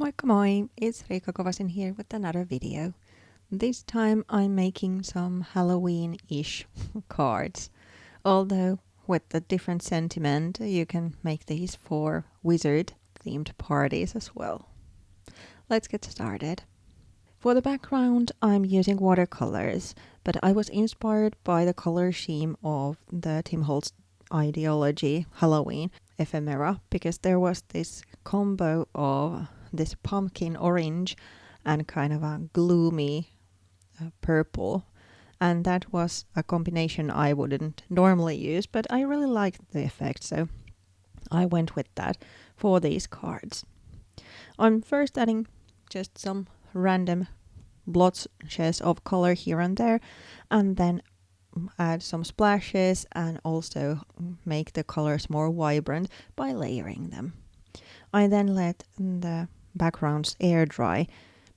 Moikka moi, it's Riikka Kovasin here with another video. This time I'm making some Halloween-ish cards. Although with a different sentiment, you can make these for wizard-themed parties as well. Let's get started. For the background, I'm using watercolors, but I was inspired by the color scheme of the Tim Holtz Idea-ology Halloween ephemera because there was this combo of this pumpkin orange and kind of a gloomy purple. And that was a combination I wouldn't normally use, but I really liked the effect, so I went with that for these cards. I'm first adding just some random blotches of color here and there, and then add some splashes and also make the colors more vibrant by layering them. I then let the backgrounds air dry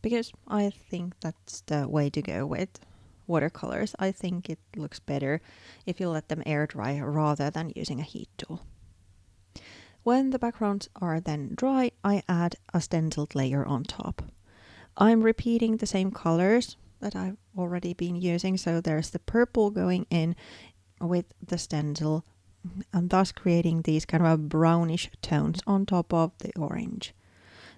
because I think that's the way to go with watercolors. I think it looks better if you let them air dry rather than using a heat tool. When the backgrounds are then dry, I add a stenciled layer on top. I'm repeating the same colors that I've already been using, so there's the purple going in with the stencil and thus creating these kind of brownish tones on top of the orange.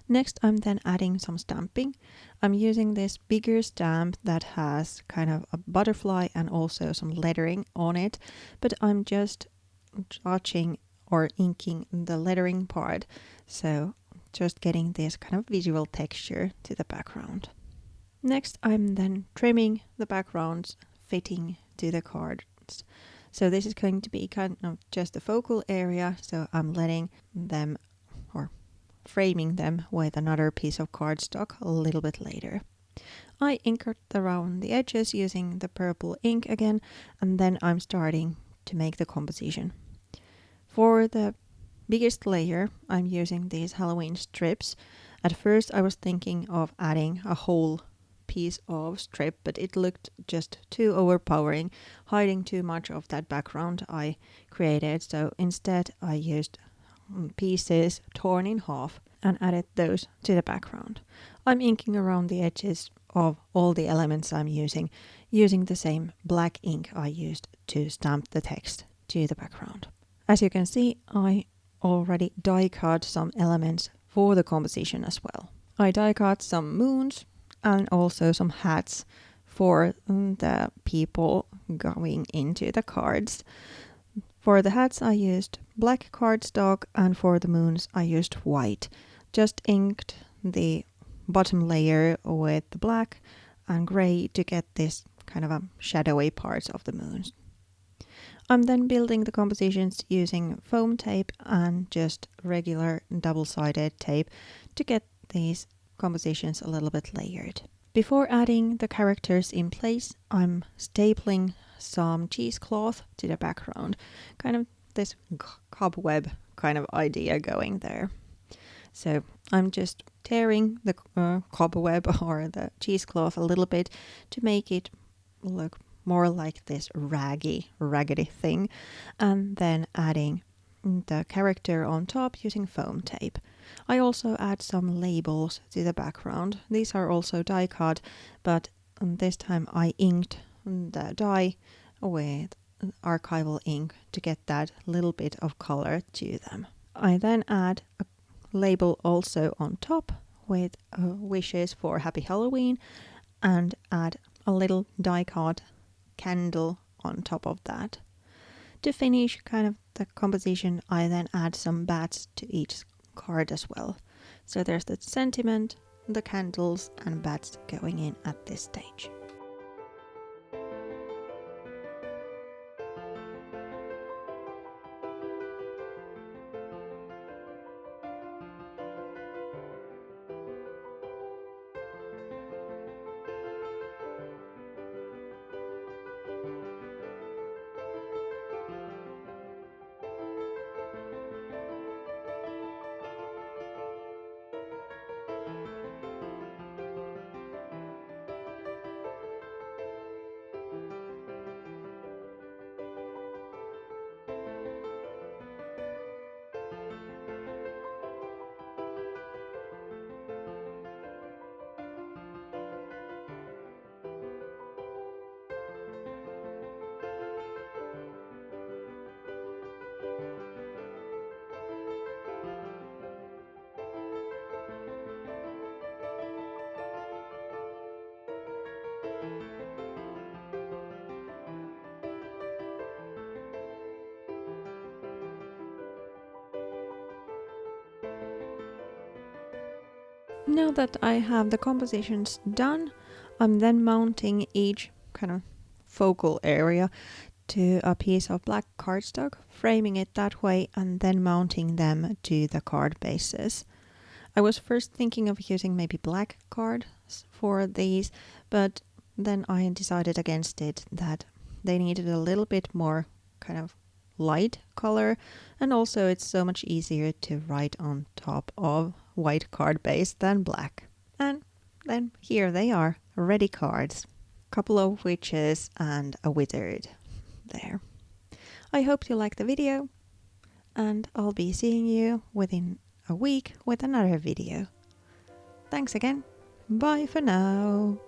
Next, I'm then adding some stamping. I'm using this bigger stamp that has kind of a butterfly and also some lettering on it, but I'm just touching or inking the lettering part, so just getting this kind of visual texture to the background. Next, I'm then trimming the backgrounds fitting to the cards. So this is going to be kind of just the focal area, so I'm letting them or framing them with another piece of cardstock a little bit later. I inked around the edges using the purple ink again, and then I'm starting to make the composition. For the biggest layer, I'm using these Halloween strips. At first I was thinking of adding a whole piece of strip, but it looked just too overpowering, hiding too much of that background I created, so instead I used pieces torn in half and added those to the background. I'm inking around the edges of all the elements I'm using the same black ink I used to stamp the text to the background. As you can see, I already die cut some elements for the composition as well. I die cut some moons and also some hats for the people going into the cards. For the hats I used black cardstock and for the moons I used white. Just inked the bottom layer with the black and grey to get this kind of a shadowy parts of the moons. I'm then building the compositions using foam tape and just regular double-sided tape to get these compositions a little bit layered. Before adding the characters in place, I'm stapling some cheesecloth to the background. Kind of this cobweb kind of idea going there. So I'm just tearing the cobweb or the cheesecloth a little bit to make it look more like this raggedy thing, and then adding the character on top using foam tape. I also add some labels to the background. These are also die cut, but this time I inked the die with archival ink to get that little bit of color to them. I then add a label also on top with wishes for Happy Halloween and add a little die cut candle on top of that. To finish kind of the composition, I then add some bats to each card as well. So there's the sentiment, the candles and bats going in at this stage. Now that I have the compositions done, I'm then mounting each kind of focal area to a piece of black cardstock, framing it that way and then mounting them to the card bases. I was first thinking of using maybe black cards for these, but then I decided against it, that they needed a little bit more kind of light color, and also it's so much easier to write on top of white card base than black. And then here they are, ready cards. Couple of witches and a wizard there. I hope you liked the video, and I'll be seeing you within a week with another video. Thanks again. Bye for now.